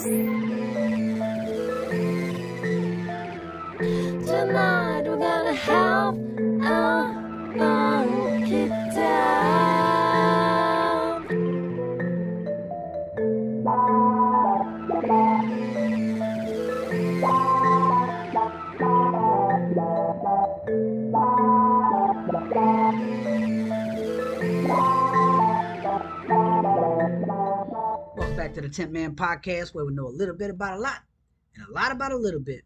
Tonight we're gonna have a funky time. Welcome back to the 10th Man Podcast, where we know a little bit about a lot and a lot about a little bit.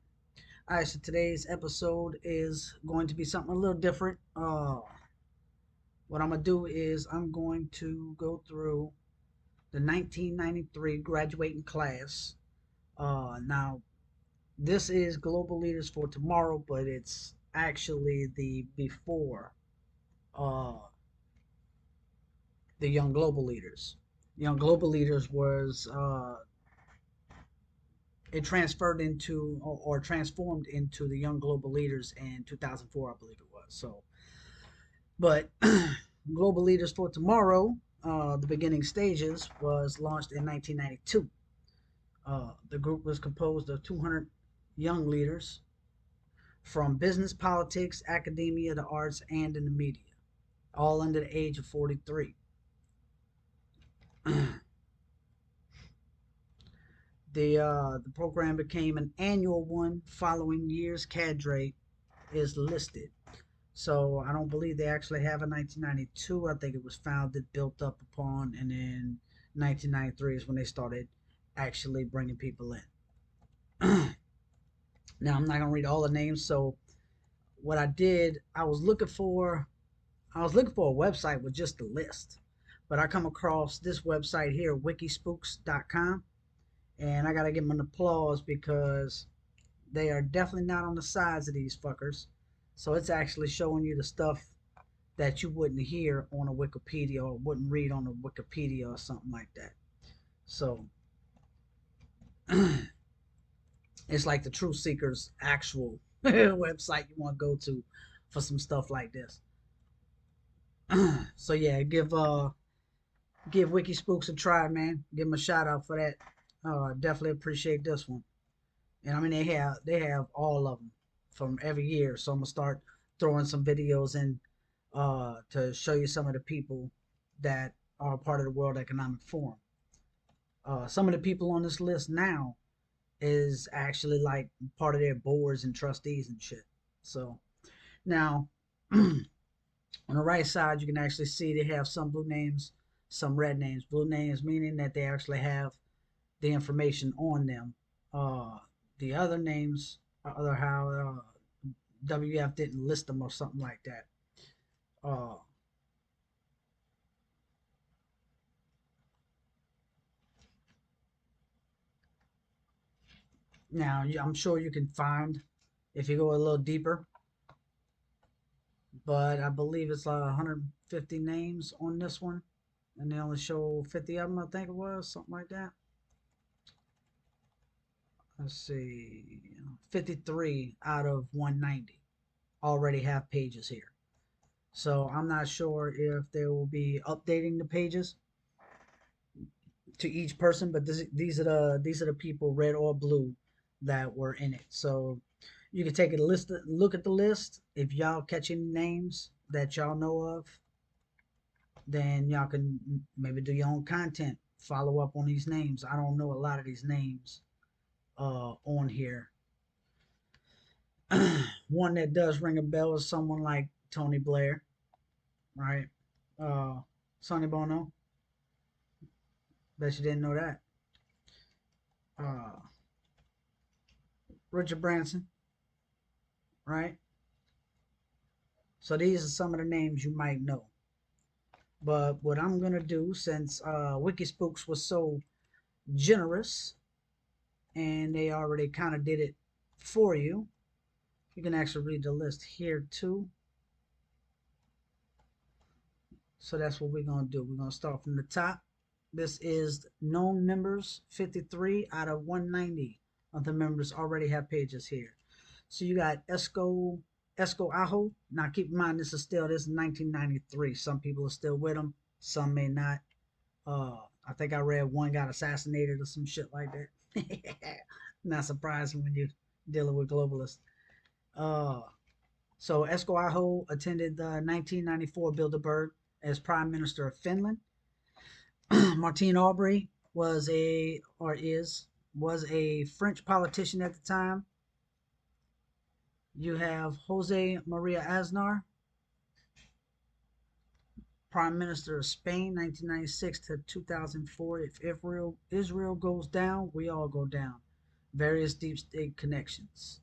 All right, so today's episode is going to be something a little different. What I'm going to do is I'm going to go through the 1993 graduating class. Now, this is Global Leaders for Tomorrow, but it's actually the before uh, the Young Global Leaders. Young Global Leaders was it transferred into or transformed into the Young Global Leaders in 2004, I believe it was. So, but Global Leaders for Tomorrow, the beginning stages, was launched in 1992. The group was composed of 200 young leaders from business, politics, academia, the arts, and in the media, all under the age of 43. The program became an annual one following years cadre is listed. So I don't believe they actually have a 1992. I think it was founded, built up upon, and then 1993 is when they started actually bringing people in. Now I'm not gonna read all the names. So what I did, I was looking for a website with just the list, but I come across this website here, wikispooks.com, and I gotta give them an applause because they are definitely not on the sides of these fuckers. So it's actually showing you the stuff that you wouldn't hear on a Wikipedia or wouldn't read on a Wikipedia or something like that. So it's like the Truth Seekers actual website you want to go to for some stuff like this. So yeah, give Wikispooks a try, man. Give them a shout out for that. Definitely appreciate this one. And I mean they have all of them from every year. So I'm gonna start throwing some videos in to show you some of the people that are part of the World Economic Forum. Some of the people on this list now is actually like part of their boards and trustees and shit. So now on the right side, you can actually see they have some blue names, some red names. Blue names meaning that they actually have the information on them. Uh, the other names, other how WF didn't list them or something like that. Uh, Now, I'm sure you can find if you go a little deeper, but I believe it's like 150 names on this one, and they only show 50 of them, I think it was, something like that. Let's see, 53 out of 190 already have pages here. So I'm not sure if they will be updating the pages to each person, but these are the people, red or blue, that were in it. So you can take a look at the list. If y'all catch any names that y'all know of, then y'all can maybe do your own content, follow up on these names. I don't know a lot of these names on here. One that does ring a bell is someone like Tony Blair, right? Sonny Bono. Bet you didn't know that. Uh, Richard Branson, right? So these are some of the names you might know. But what I'm gonna do, since Wikispooks was so generous and they already kind of did it for you, you can actually read the list here too. So that's what we're gonna do. We're gonna start from the top. This is known members. 53 out of 190 of the members already have pages here. So you got Esco Aho. Now keep in mind this is 1993. Some people are still with them, some may not. I think I read one got assassinated or some shit like that. Not surprising when you're dealing with globalists. Uh, so Esko Aho attended the 1994 Bilderberg as Prime Minister of Finland. Martine Aubry was a or is was a French politician at the time. You have Jose Maria Aznar, Prime Minister of Spain, 1996 to 2004. If Israel goes down, we all go down. Various deep state connections.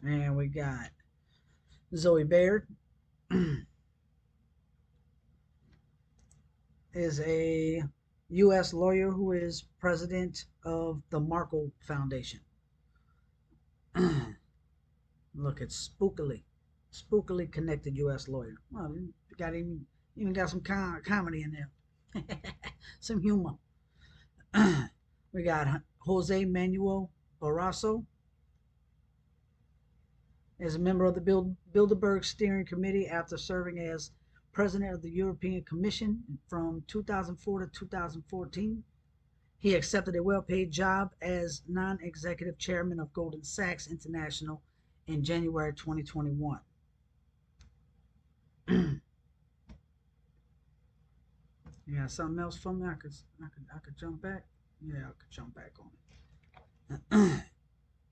And we got Zoe Baird is a U.S. lawyer who is president of the Markle Foundation. Look, it's spookily connected U.S. lawyer. Well, you got even got some comedy in there, some humor. We got Jose Manuel Barroso as a member of the Bilderberg Steering Committee after serving as president of the European Commission from 2004 to 2014. He accepted a well-paid job as non-executive chairman of Goldman Sachs International in January 2021. You got something else for me? I could jump back. Yeah, I could jump back on it.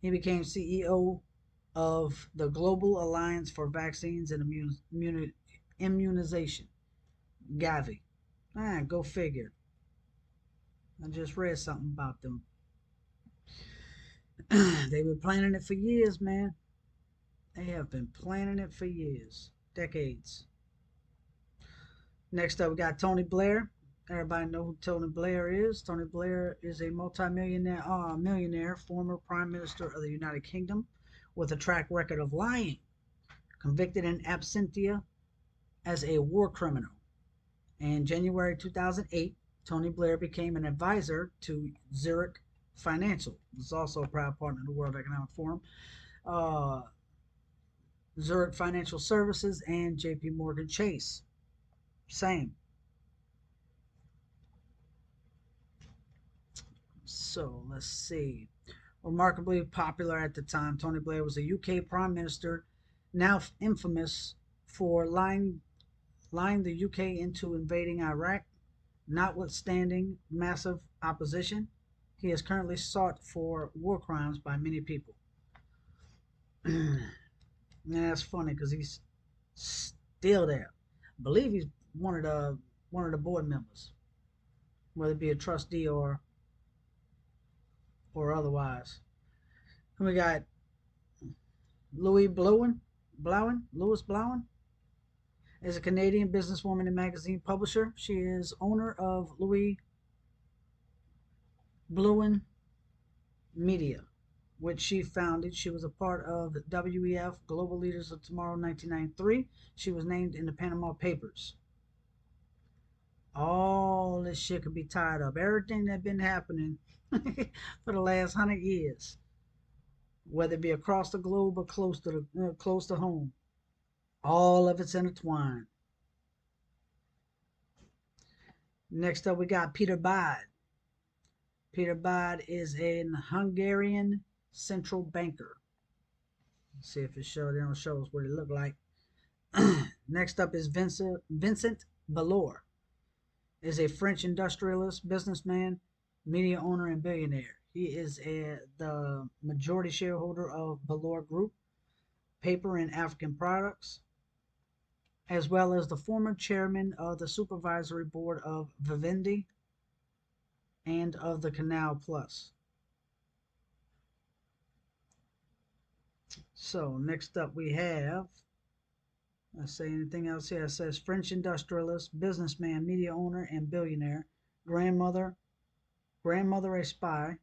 He became CEO of the Global Alliance for Vaccines and Immunization, Gavi. Go figure. I just read something about them. They've been planning it for years, man. They have been planning it for years, decades. Next up, we got Tony Blair. Everybody know who Tony Blair is. Tony Blair is a millionaire, former Prime Minister of the United Kingdom, with a track record of lying, convicted in absentia as a war criminal. In January 2008, Tony Blair became an advisor to Zurich Financial. It's also a proud partner of the World Economic Forum. Zurich Financial Services and JP Morgan Chase. Same. So let's see. Remarkably popular at the time, Tony Blair was a UK Prime Minister, now infamous for lying the UK into invading Iraq. Notwithstanding massive opposition, he is currently sought for war crimes by many people. And that's funny because he's still there. I believe he's one of the board members, whether it be a trustee or otherwise. And we got Louis Louis Blowen is a Canadian businesswoman and magazine publisher. She is owner of Louis Blowen Media, which she founded. She was a part of the WEF Global Leaders of Tomorrow 1993. She was named in the Panama Papers. All this shit could be tied up. Everything that's been happening for the last 100 years, whether it be across the globe or close to home, all of it's intertwined. Next up, we got Peter Bide. Peter Bide is an Hungarian central banker. Let's see if it shows what it looked like. Next up is Vincent Bellor. Is a French industrialist, businessman, media owner, and billionaire. He is the majority shareholder of Bellor Group, paper and African products, as well as the former chairman of the supervisory board of Vivendi and of the Canal Plus. So next up we have, let's say anything else here. It says French industrialist, businessman, media owner, and billionaire. Grandmother a spy.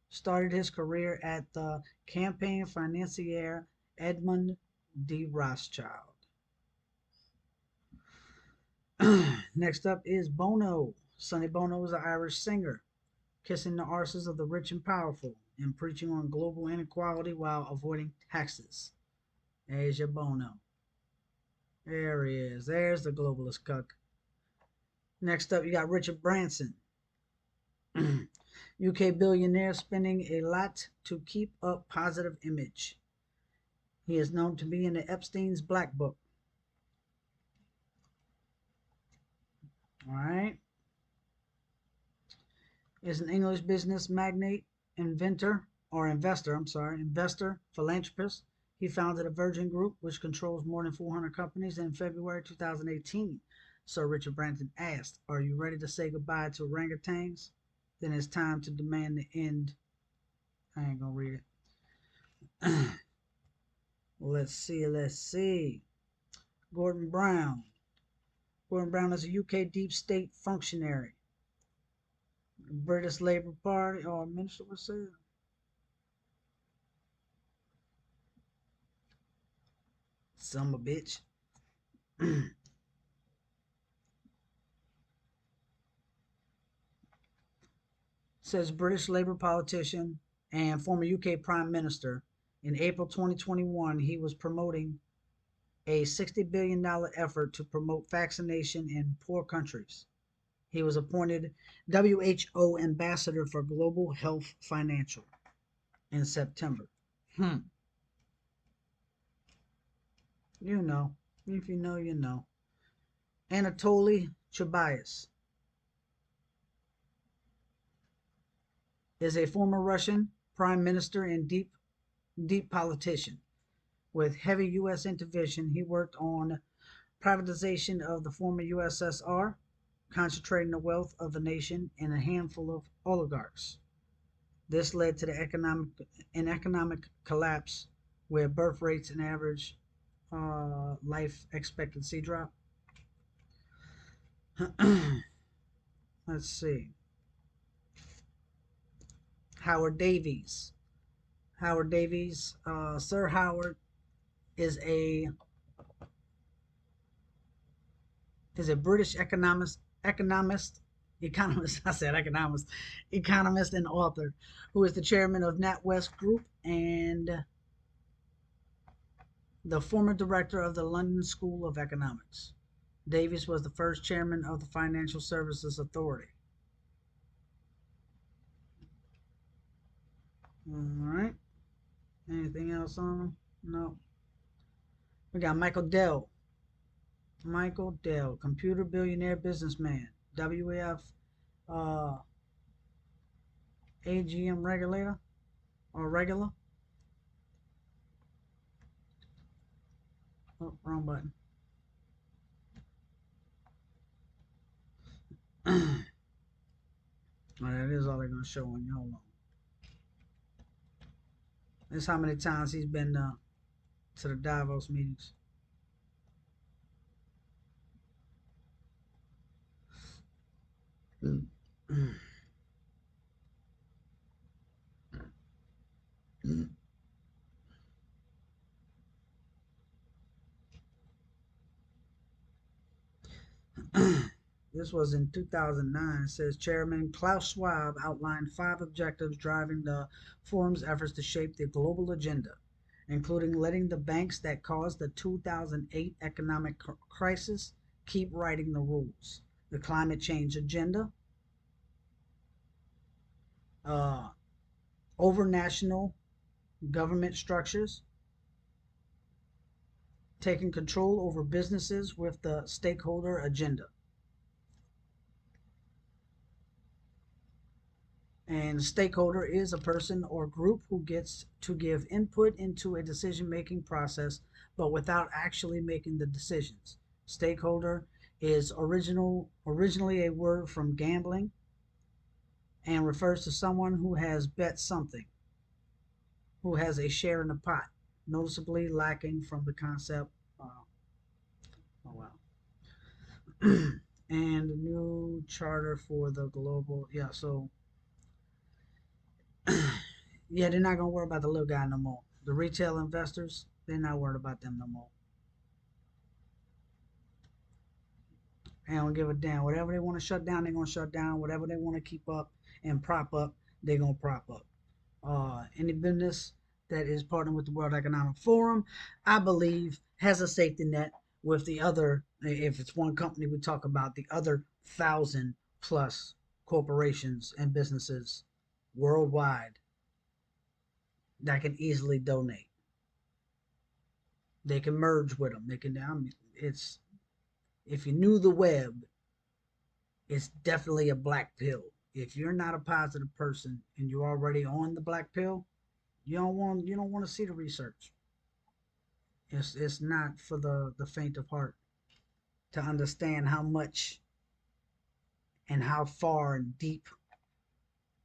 Started his career at the campaign financier Edmond de Rothschild. Next up is Bono. Sonny Bono is an Irish singer, kissing the arses of the rich and powerful and preaching on global inequality while avoiding taxes. There's your Bono. There he is. There's the globalist cuck. Next up, you got Richard Branson, UK billionaire spending a lot to keep up positive image. He is known to be in the Epstein's Black Book. All right. Is an English business magnate, investor, philanthropist. He founded a Virgin Group, which controls more than 400 companies. In February 2018, Sir Richard Branson asked, "Are you ready to say goodbye to orangutans? Then it's time to demand the end." I ain't gonna read it. Let's see. Gordon Brown. Gordon Brown is a UK deep state functionary. British Labour Party or minister was said. Son of a bitch. Says British Labour politician and former UK Prime Minister. In April 2021, he was promoting a $60 billion effort to promote vaccination in poor countries. He was appointed WHO Ambassador for Global Health Financial in September. You know. If you know, you know. Anatoly Chubais is a former Russian prime minister and deep politician. With heavy U.S. intervention, he worked on privatization of the former USSR, concentrating the wealth of the nation in a handful of oligarchs. This led to an economic collapse where birth rates and average life expectancy dropped. Let's see. Howard Davies. Sir Howard is a British economist. I said economist and author, who is the chairman of NatWest Group and the former director of the London School of Economics. Davies was the first chairman of the Financial Services Authority. All right. Anything else on him? No. We got Michael Dell. Computer billionaire businessman, WEF AGM regulator or regular. Oh, wrong button. That is all they're gonna show on you. Hold on. This is how many times he's been to the Davos meetings. This was in 2009. It says Chairman Klaus Schwab outlined 5 objectives driving the forum's efforts to shape the global agenda, including letting the banks that caused the 2008 economic crisis keep writing the rules, the climate change agenda, over national government structures, taking control over businesses with the stakeholder agenda. And stakeholder is a person or group who gets to give input into a decision-making process, but without actually making the decisions. Stakeholder is originally a word from gambling and refers to someone who has bet something, who has a share in the pot, noticeably lacking from the concept. Oh wow. And a new charter for the global. Yeah, so yeah, they're not gonna worry about the little guy no more. The retail investors, they're not worried about them no more. They don't give a damn. Whatever they want to shut down, they're gonna shut down. Whatever they want to keep up and prop up, they're gonna prop up. Any business that is partnering with the World Economic Forum, I believe, has a safety net with the other, if it's one company, we talk about the other 1,000 plus corporations and businesses worldwide that can easily donate. They can merge with them. They can. I mean, it's, if you knew the web, it's definitely a black pill. If you're not a positive person and you're already on the black pill, you don't want to see the research. It's not for the faint of heart to understand how much and how far and deep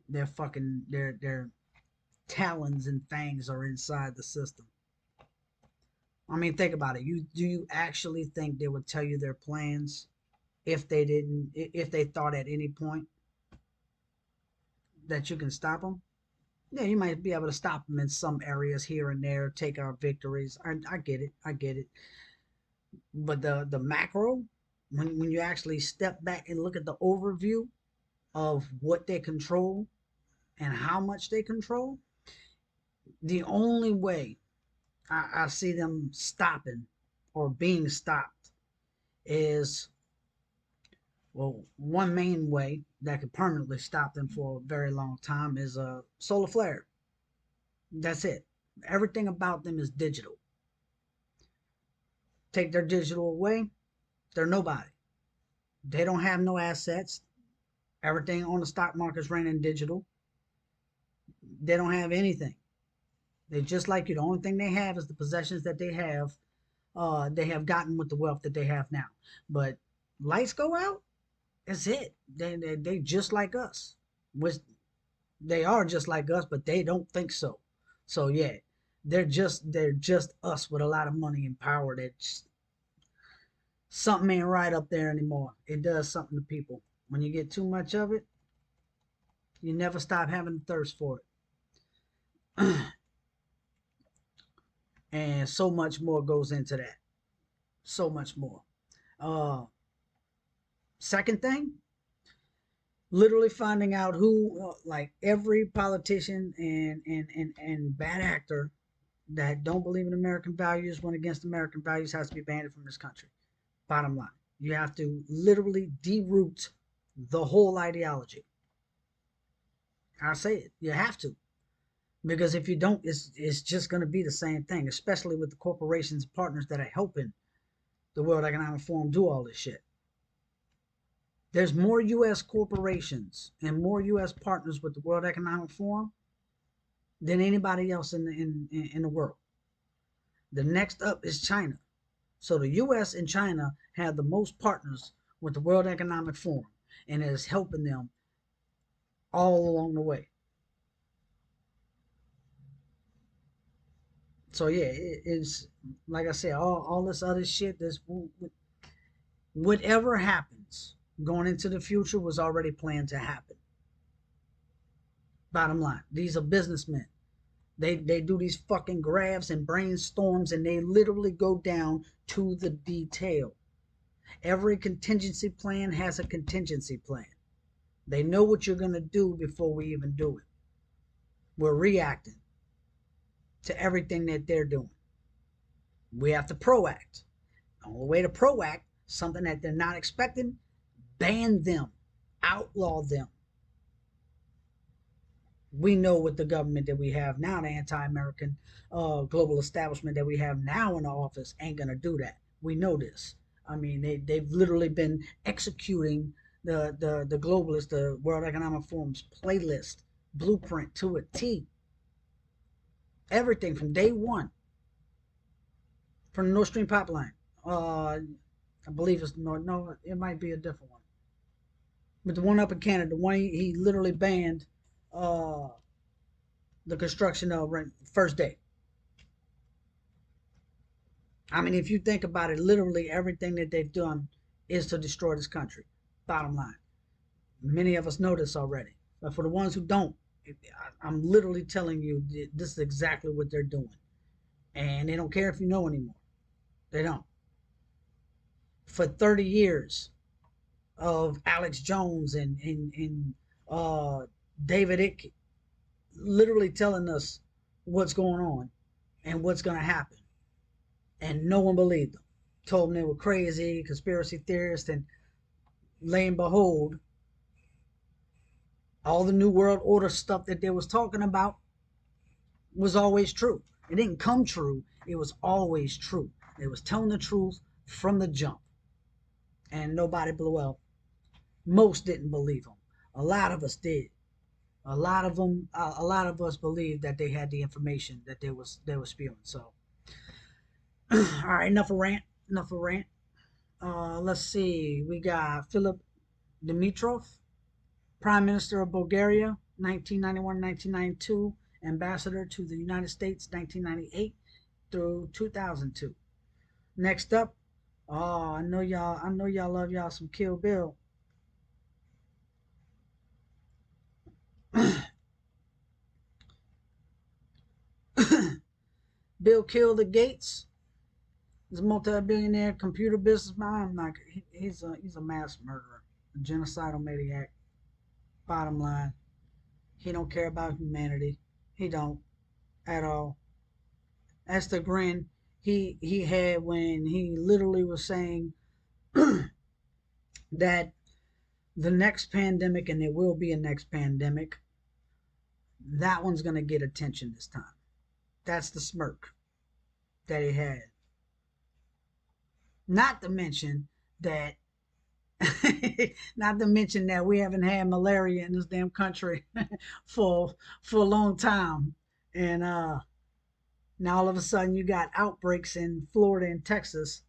their talons and fangs are inside the system. I mean, think about it. Do you actually think they would tell you their plans if they thought at any point that you can stop them? Yeah, you might be able to stop them in some areas here and there, take our victories. I get it, I get it. But the macro, when you actually step back and look at the overview of what they control and how much they control, the only way I see them stopping or being stopped is, well, one main way that could permanently stop them for a very long time is a solar flare. That's it. Everything about them is digital. Take their digital away, they're nobody. They don't have no assets. Everything on the stock market is running digital. They don't have anything. They just like you. The only thing they have is the possessions that they have. They have gotten with the wealth that they have now. But lights go out, that's it. They just like us. Which they are just like us, but they don't think so. So yeah, they're just us with a lot of money and power. That something ain't right up there anymore. It does something to people. When you get too much of it, you never stop having a thirst for it. And so much more goes into that. So much more. Uh, Second thing, literally finding out who, like every politician and bad actor that don't believe in American values, went against American values, has to be banned from this country. Bottom line, you have to literally deroot the whole ideology. I say it, you have to, because if you don't, it's just going to be the same thing, especially with the corporations and partners that are helping the World Economic Forum do all this shit. There's more U.S. corporations and more U.S. partners with the World Economic Forum than anybody else in the world. The next up is China. So the U.S. and China have the most partners with the World Economic Forum, and it is helping them all along the way. So yeah, it's like I said, all this other shit. This whatever happens going into the future was already planned to happen. Bottom line, these are businessmen. They do these fucking graphs and brainstorms, and they literally go down to the detail. Every contingency plan has a contingency plan. They know what you're going to do before we even do it. We're reacting to everything that they're doing. We have to proact. The only way to proact, something that they're not expecting, ban them, outlaw them. We know with the government that we have now, the anti-American global establishment that we have now in the office ain't going to do that. We know this. I mean, they've literally been executing the globalists, the World Economic Forum's playlist, blueprint to a T. Everything from day one, from the Nord Stream pipeline. I believe it's Nord. No, it might be a different one. But the one up in Canada, the one he literally banned uh, the construction of right first day. I mean, if you think about it, literally everything that they've done is to destroy this country. Bottom line. Many of us know this already. But for the ones who don't, I'm literally telling you this is exactly what they're doing. And they don't care if you know anymore. They don't. For 30 years of Alex Jones and David Icke literally telling us what's going on and what's going to happen. And no one believed them. told them they were crazy, conspiracy theorists, and lo and behold, all the New World Order stuff that they was talking about was always true. It didn't come true. It was always true. They was telling the truth from the jump. And nobody blew up. Most didn't believe them. A lot of us did. A lot of us believed that they had the information that they were spewing. So, all right, enough of rant. Enough of rant. Let's see. We got Philip Dimitrov, Prime Minister of Bulgaria, 1991-1992, Ambassador to the United States, 1998 through 2002. Next up, oh, I know y'all love y'all some Kill Bill. Bill Kill the Gates. He's a multi-billionaire computer businessman. I'm not. He's a mass murderer, a genocidal maniac. Bottom line, he don't care about humanity. He don't at all. That's the grin he had when he literally was saying that the next pandemic, and there will be a next pandemic, that one's gonna get attention this time. That's the smirk that he had. Not to mention that not to mention that we haven't had malaria in this damn country for a long time. And now all of a sudden you got outbreaks in Florida and Texas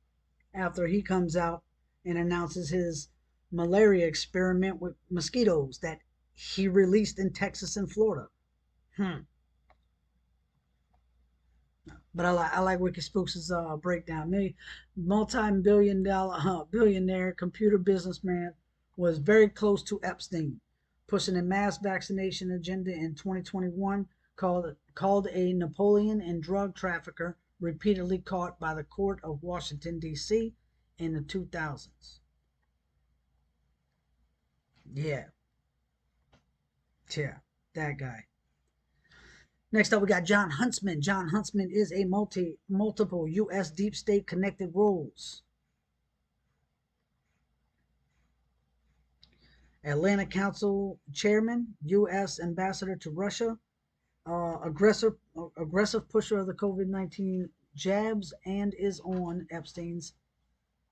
after he comes out and announces his malaria experiment with mosquitoes that he released in Texas and Florida. But I like Wiki Spooks' breakdown. Multi-billion-dollar billionaire computer businessman was very close to Epstein, pushing a mass vaccination agenda in 2021, called a Napoleon and drug trafficker, repeatedly caught by the court of Washington, D.C. in the 2000s. Yeah, that guy. Next up, we got John Huntsman. John Huntsman is a multiple U.S. deep state connected roles. Atlanta Council Chairman, U.S. Ambassador to Russia, aggressive pusher of the COVID-19 jabs, and is on Epstein's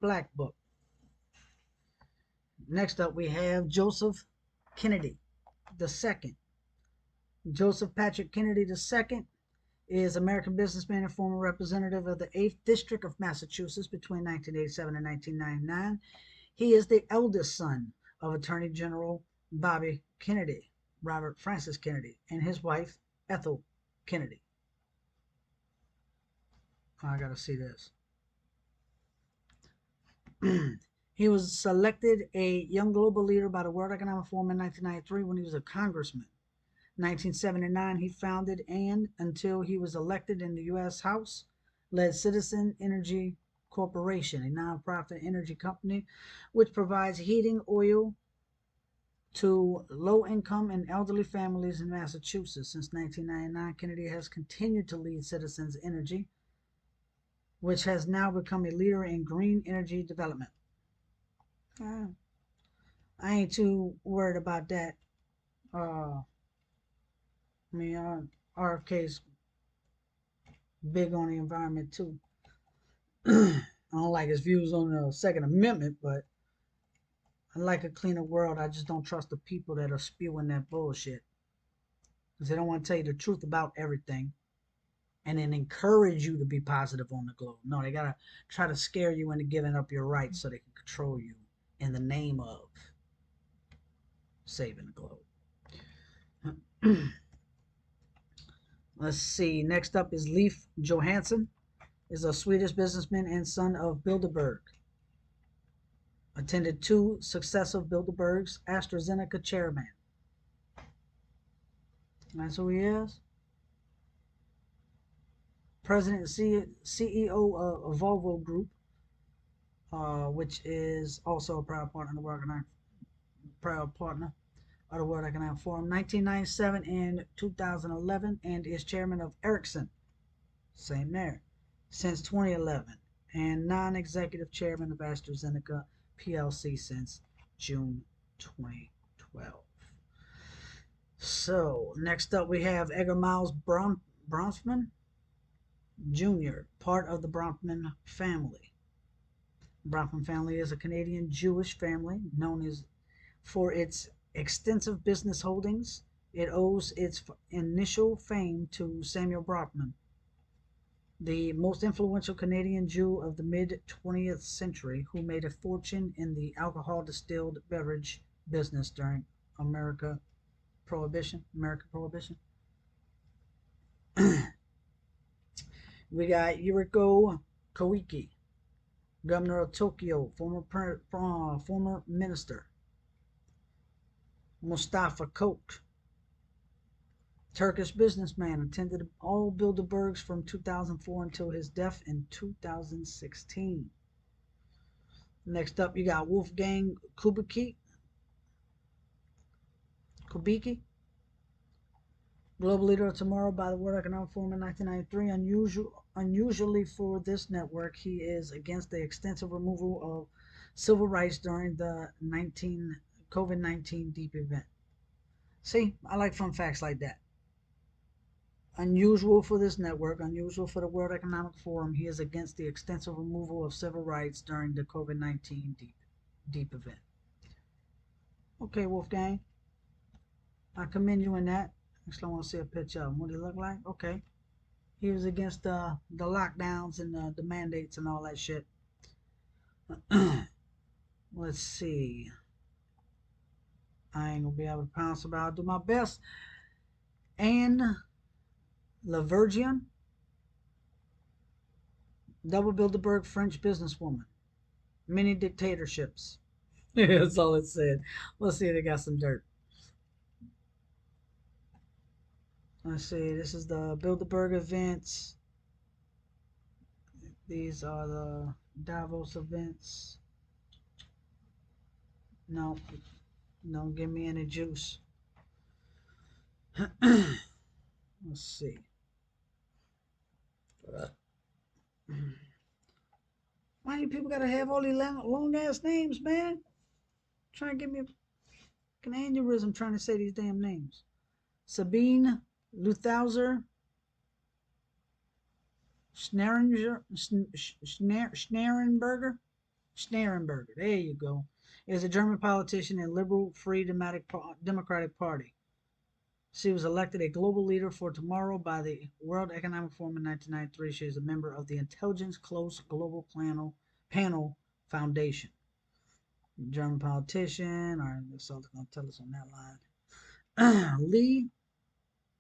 Black Book. Next up, we have Joseph Kennedy II. Joseph Patrick Kennedy II is American businessman and former representative of the 8th District of Massachusetts between 1987 and 1999. He is the eldest son of Attorney General Bobby Kennedy, Robert Francis Kennedy, and his wife, Ethel Kennedy. Oh, I gotta see this. He was selected a young global leader by the World Economic Forum in 1993 when he was a congressman. 1979, he founded and, until he was elected in the U.S. House, led Citizen Energy Corporation, a nonprofit energy company which provides heating oil to low-income and elderly families in Massachusetts. Since 1999, Kennedy has continued to lead Citizens Energy, which has now become a leader in green energy development. I ain't too worried about that. I mean, RFK's big on the environment too. I don't like his views on the Second Amendment, but I like a cleaner world. I just don't trust the people that are spewing that bullshit. Because they don't want to tell you the truth about everything and then encourage you to be positive on the globe. No, they got to try to scare you into giving up your rights so they can control you in the name of saving the globe. Let's see. Next up is Leif Johansson, is a Swedish businessman and son of Bilderberg. Attended 2 successive Bilderberg's, AstraZeneca chairman. That's who he is. President and CEO of Volvo Group, which is also a proud partner of the World Economic Forum, 1997 and 2011, and is chairman of Ericsson. Same there. Since 2011. and non-executive chairman of AstraZeneca PLC since June 2012. So next up we have Edgar Miles Bronfman Jr., part of the Bronfman family. Bronfman family is a Canadian Jewish family known for its extensive business holdings. It owes its initial fame to Samuel Bronfman, the most influential Canadian Jew of the mid-20th century, who made a fortune in the alcohol distilled beverage business during American Prohibition. We got Yuriko Koike, governor of Tokyo, former minister. Mustafa Koch, Turkish businessman, attended all Bilderbergs from 2004 until his death in 2016. Next up, you got Wolfgang Kubicki, global leader of tomorrow by the World Economic Forum in 1993. Unusually for this network, he is against the extensive removal of civil rights during the COVID-19 deep event. See, I like fun facts like that. Unusual for this network, unusual for the World Economic Forum, he is against the extensive removal of civil rights during the COVID-19 deep event. Okay, Wolfgang, I commend you in that. Actually, I want to see a picture of him. What he look like? Okay. He was against the lockdowns and the mandates and all that shit. Let's see. I ain't gonna be able to pronounce it, but I'll do my best. Anne Lavergian, double Bilderberg French businesswoman. Many dictatorships. That's all it said. Let's see if they got some dirt. Let's see. This is the Bilderberg events. These are the Davos events. No, don't give me any juice. Let's see. Why do people gotta have all these long ass names, man? Trying to give me an aneurysm trying to say these damn names. Sabine Luthauser Schnarenberger. There you go. Is a German politician and liberal Free Democratic Party. She was elected a global leader for tomorrow by the World Economic Forum in 1993. She is a member of the Intelligence Close Global Panel Foundation. German politician. All right, that's all they're going to tell us on that line. Lee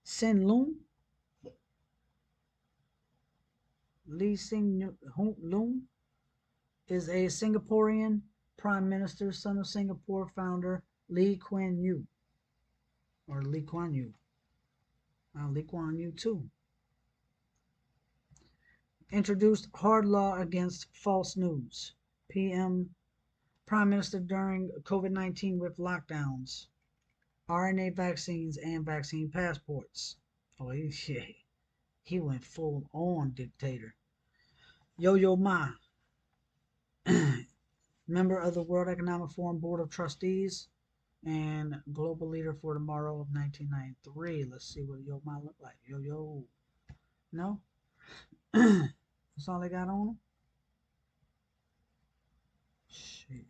Hsien Loong. Lee Hsien Loong is a Singaporean prime minister, son of Singapore founder Lee Kuan Yew. Or Lee Kuan Yew. Lee Kuan Yew too. Introduced hard law against false news. Prime Minister during COVID-19 with lockdowns, RNA vaccines, and vaccine passports. Oh, he went full on dictator. Yo-Yo Ma, member of the World Economic Forum Board of Trustees and global leader for tomorrow of 1993. Let's see what Yo Ma look like. Yo-Yo. No? That's all they got on him? Shit.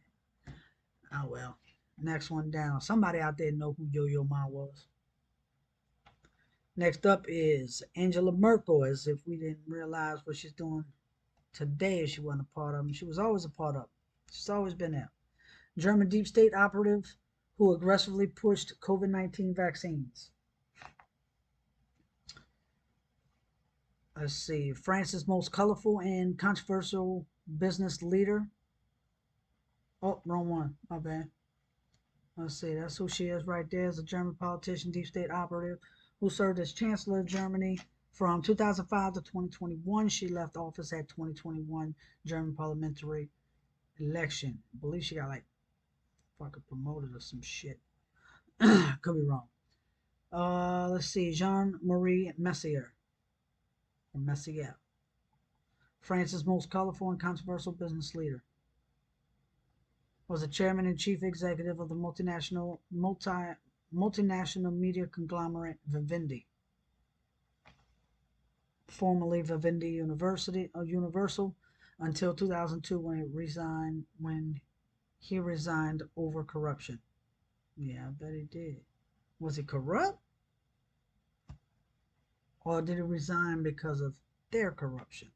Oh well. Next one down. Somebody out there know who Yo-Yo Ma was. Next up is Angela Merkel, as if we didn't realize what she's doing today if she wasn't a part of them. She was always a part of them. She's always been there. German deep state operative who aggressively pushed COVID-19 vaccines. Let's see. France's most colorful and controversial business leader. Oh, wrong one. My bad. Let's see. That's who she is right there. Is a German politician, deep state operative who served as Chancellor of Germany from 2005 to 2021. She left office at 2021 German parliamentary election. I believe she got like fucking promoted or some shit. Could be wrong. Let's see. Jean-Marie Messier. France's most colorful and controversial business leader. Was the chairman and chief executive of the multinational media conglomerate Vivendi, formerly Vivendi Universal, until 2002 when he resigned over corruption. Yeah, I bet he did. Was he corrupt? Or did he resign because of their corruption?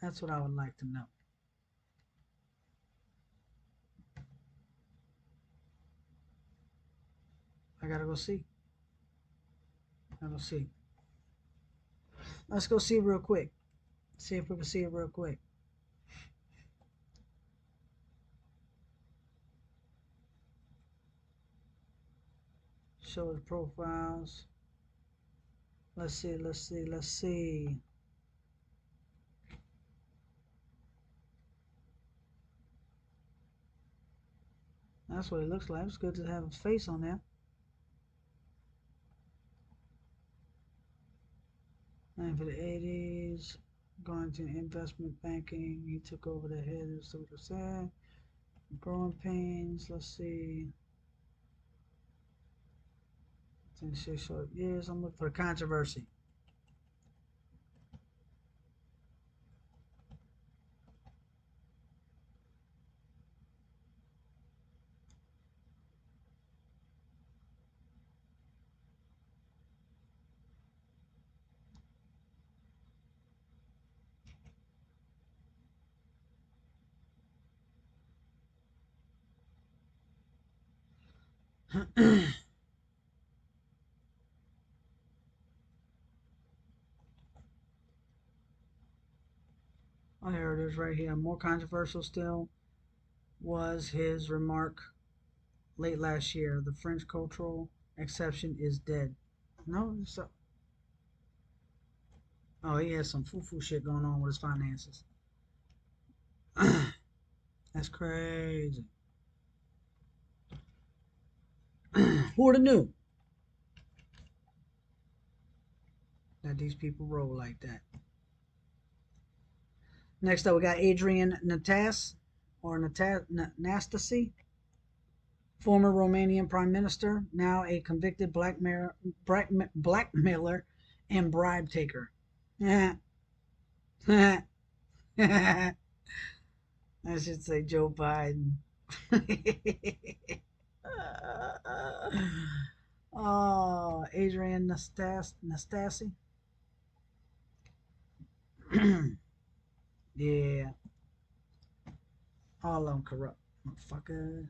That's what I would like to know. I gotta go see. I gotta see. Let's go see real quick. See if we can see it real quick. Show the profiles. Let's see, let's see, let's see. That's what it looks like. It's good to have his face on there. And for the 80s, going to investment banking, he took over the head of social side. Growing pains, let's see. 6 short years. I'm looking for controversy. Oh, here it is right here. More controversial still was his remark late last year. The French cultural exception is dead. No, so. Oh, he has some foo-foo shit going on with his finances. That's crazy. Who would have knew that these people roll like that? Next up, we got Adrian Natas, or Nastasi, former Romanian prime minister, now a convicted blackmailer and bribe taker. I should say Joe Biden. Oh, Adrian Nastasi. Yeah, all of them corrupt, motherfucker.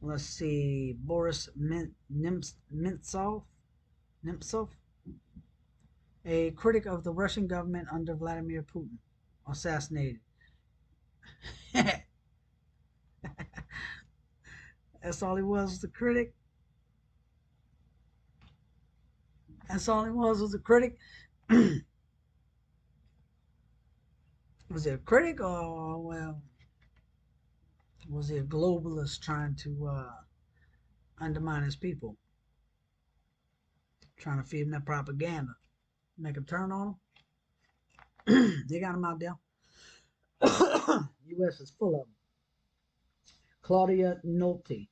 Let's see, Boris Nemtsov, a critic of the Russian government under Vladimir Putin, assassinated. That's all he was a critic. That's all he was a critic. Was he a critic, or, well, was he a globalist trying to undermine his people? Trying to feed him that propaganda. Make him turn on him? They got him out there. U.S. is full of them. Claudia Nolte,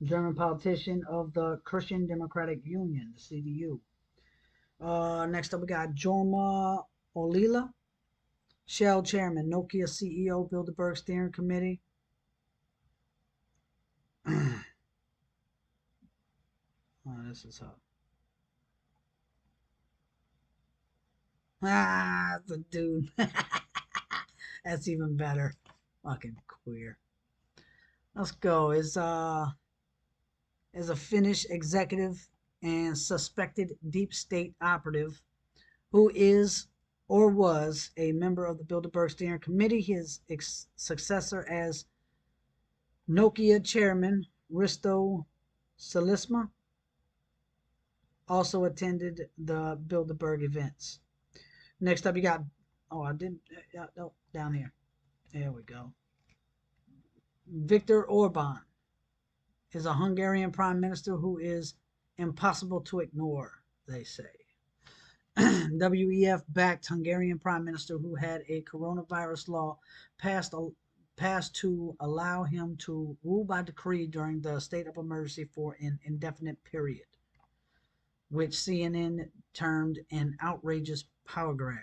German politician of the Christian Democratic Union, the CDU. Next up, we got Jorma Olila, Shell chairman, Nokia CEO, Bilderberg steering committee. Oh, this is hot. Ah, the dude. That's even better. Fucking queer. Let's go. Is a Finnish executive and suspected deep state operative who is or was a member of the Bilderberg steering committee. His successor as Nokia chairman, Risto Salisma, also attended the Bilderberg events. Next up, you got, oh, I didn't, no, down here. There we go. Viktor Orban is a Hungarian prime minister who is impossible to ignore, they say. WEF backed Hungarian Prime Minister who had a coronavirus law passed, passed to allow him to rule by decree during the state of emergency for an indefinite period, which CNN termed an outrageous power grab.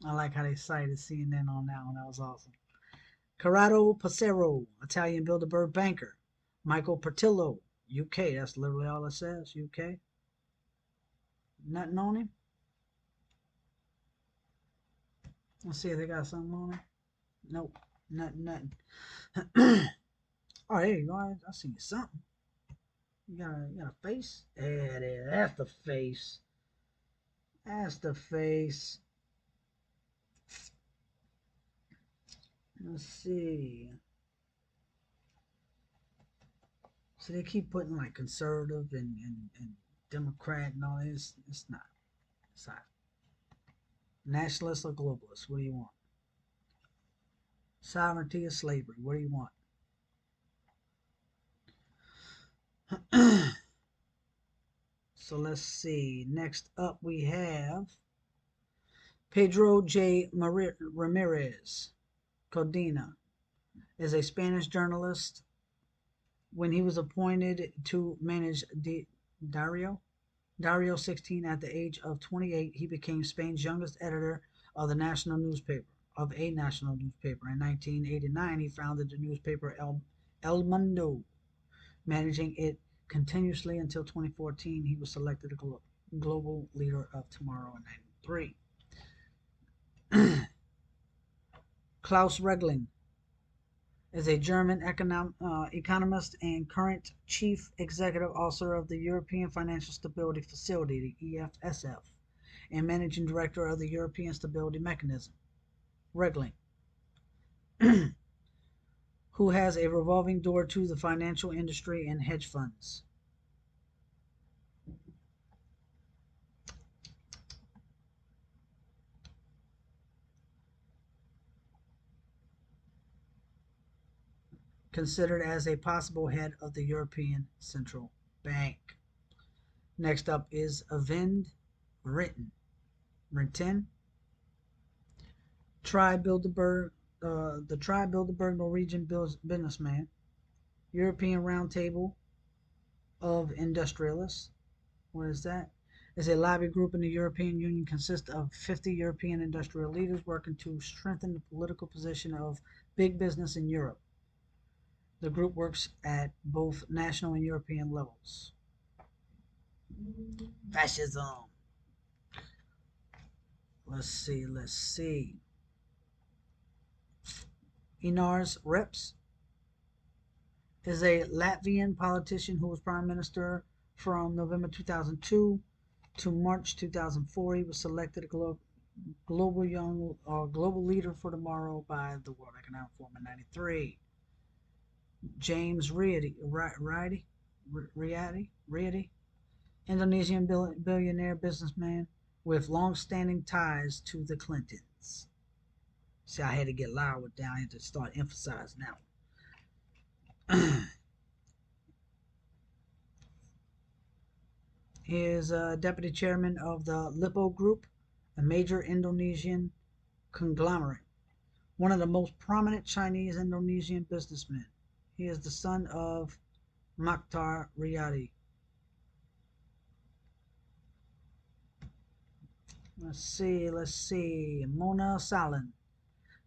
I like how they cited CNN on that one. That was awesome. Corrado Passero, Italian Bilderberg banker. Michael Portillo, UK. That's literally all it says, UK. Nothing on him. Let's see if they got something on him. Nope. Nothing. Oh, there you go. I see something. You got a face? Yeah, there. That's the face. That's the face. Let's see. So they keep putting like conservative and Democrat and all this. It's not. It's not. Nationalist or globalist? What do you want? Sovereignty or slavery? What do you want? So let's see. Next up we have Pedro J. Ramirez Codina is a Spanish journalist. When he was appointed to manage Dario 16 at the age of 28, he became Spain's youngest editor of a national newspaper. In 1989, he founded the newspaper El Mundo, managing it continuously until 2014. He was selected a global leader of tomorrow in 93. Klaus Regling is a German economist and current chief executive officer of the European Financial Stability Facility, the EFSF, and managing director of the European Stability Mechanism. Regling, who has a revolving door to the financial industry and hedge funds. Considered as a possible head of the European Central Bank. Next up is Avind Rinton. Bilderberg, the Bilderberg Norwegian businessman, European Roundtable of Industrialists. What is that? Is a lobby group in the European Union consists of 50 European industrial leaders working to strengthen the political position of big business in Europe. The group works at both national and European levels. Fascism. Let's see. Inars Reps is a Latvian politician who was prime minister from November 2002 to March 2004. He was selected a global leader for tomorrow by the World Economic Forum in 93. James Riady, Indonesian billionaire businessman with long-standing ties to the Clintons. See, I had to get loud with that. I had to start emphasizing now. He is deputy chairman of the Lippo Group, a major Indonesian conglomerate, one of the most prominent Chinese Indonesian businessmen. He is the son of Mokhtar Riyadi. Let's see. Mona Sahlin,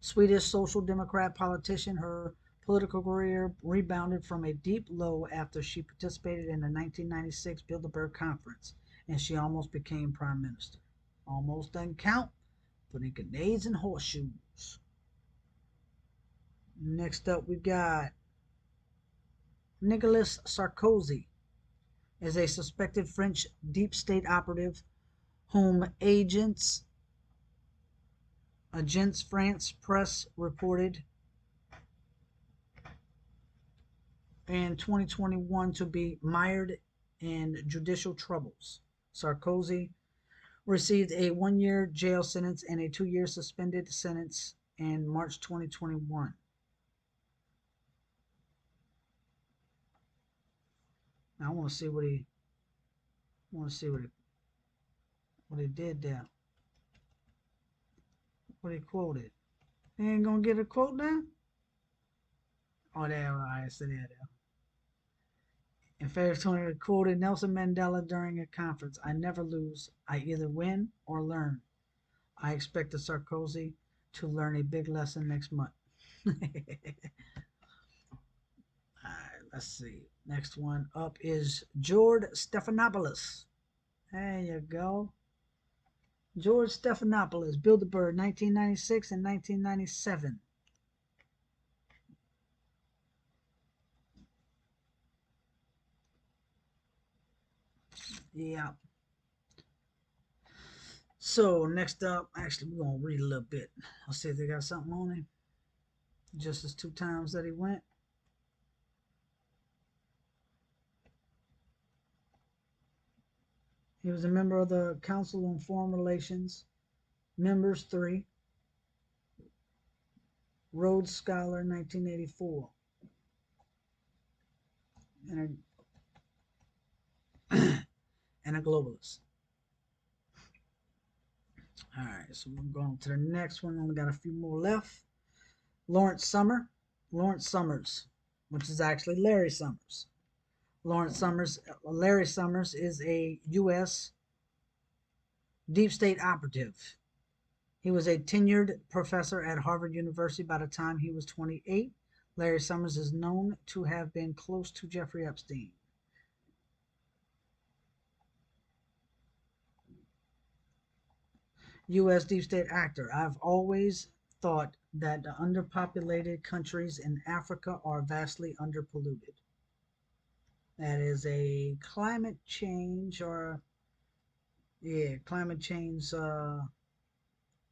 Swedish Social Democrat politician. Her political career rebounded from a deep low after she participated in the 1996 Bilderberg Conference, and she almost became prime minister. Almost doesn't count, putting grenades and horseshoes. Next up, we got Nicolas Sarkozy, is a suspected French deep state operative whom Agence France Presse reported in 2021 to be mired in judicial troubles. Sarkozy received a 1-year jail sentence and a 2-year suspended sentence in March 2021. Now I want to see what he I want to see what he did there. What he quoted. He ain't gonna get a quote now? Oh, there, I said there. In February 20, quoted Nelson Mandela during a conference: "I never lose. I either win or learn. I expect the Sarkozy to learn a big lesson next month." Alright, let's see. Next one up is George Stephanopoulos. There you go. George Stephanopoulos, Bilderberg, 1996 and 1997. Yeah. So next up, actually, we're gonna read a little bit. I'll see if they got something on him. Just as 2 times that he went. He was a member of the Council on Foreign Relations, Members 3, Rhodes Scholar, 1984, and and a globalist. All right, so we're going to the next one. Only got a few more left. Lawrence Summers, which is actually Larry Summers. Larry Summers is a U.S. deep state operative. He was a tenured professor at Harvard University by the time he was 28. Larry Summers is known to have been close to Jeffrey Epstein. U.S. deep state actor. I've always thought that the underpopulated countries in Africa are vastly underpolluted. That is a climate change climate change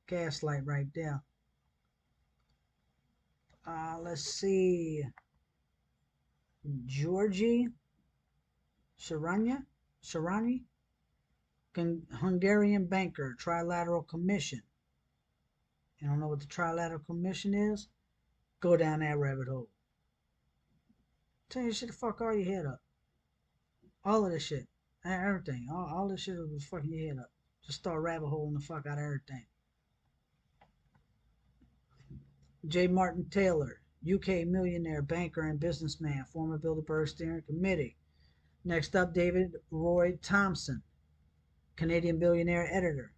gaslight right there. Let's see. Georgi Sharani, Hungarian banker, Trilateral Commission. You don't know what the Trilateral Commission is? Go down that rabbit hole. Tell you shit to fuck all your head up. All of this shit. Everything. All this shit was fucking your head up. Just start rabbit holing the fuck out of everything. J. Martin Taylor, UK millionaire, banker, and businessman, former Bilderberg Steering Committee. Next up, David Roy Thompson, Canadian billionaire editor.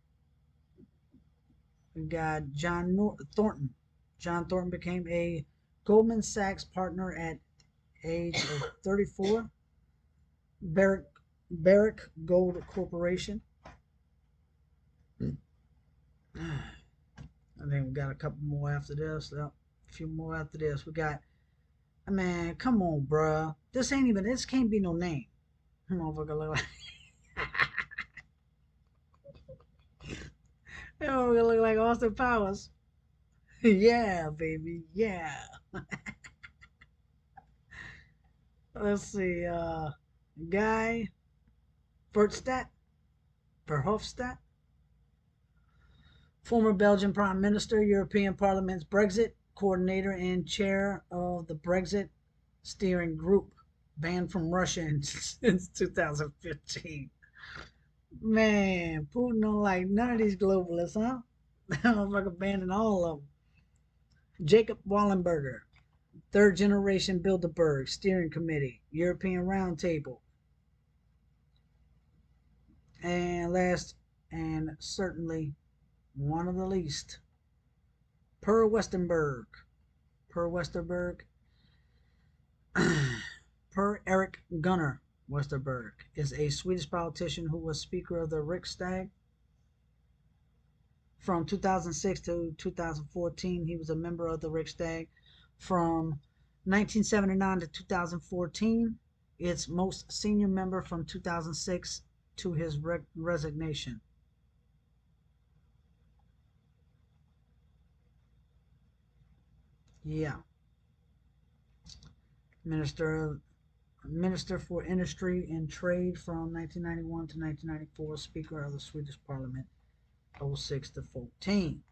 We got John Thornton. John Thornton became a Goldman Sachs partner at age of 34. Barrick Gold Corporation. I think we got a couple more after this. A few more after this. We got, man, come on, bruh. This can't be no name. Motherfucker look like, that motherfucker look like Austin Powers. Yeah, baby, yeah. Let's see, Guy Verhofstadt, former Belgian Prime Minister, European Parliament's Brexit coordinator, and chair of the Brexit Steering Group, banned from Russia since 2015. Man, Putin don't like none of these globalists, huh? That motherfucker banning all of them. Jacob Wallenberger, third generation Bilderberg Steering Committee, European Roundtable. And last and certainly one of the least, Per Westerberg. Per Eric Gunnar Westerberg is a Swedish politician who was Speaker of the Riksdag. From 2006 to 2014, he was a member of the Riksdag. From 1979 to 2014, its most senior member from 2006 to his resignation. Yeah. Minister for Industry and Trade from 1991 to 1994, Speaker of the Swedish Parliament, 06 to 14.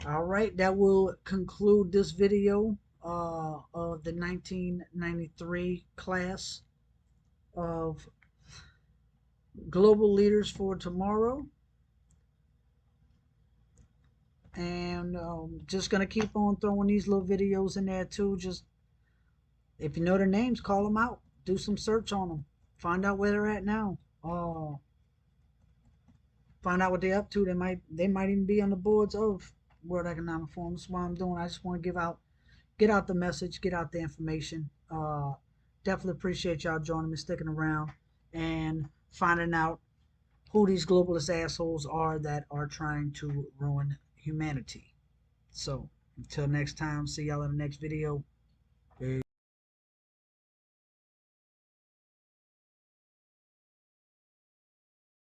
All right, that will conclude this video of the 1993 class of Global Leaders for Tomorrow. And just gonna keep on throwing these little videos in there too. Just if you know their names, call them out. Do some search on them. Find out where they're at now. Find out what they're up to. They might even be on the boards of World Economic Forum. That's why I'm doing. I just want to get out the message, get out the information. Definitely appreciate y'all joining me, sticking around, and finding out who these globalist assholes are that are trying to ruin humanity. So until next time, see y'all in the next video.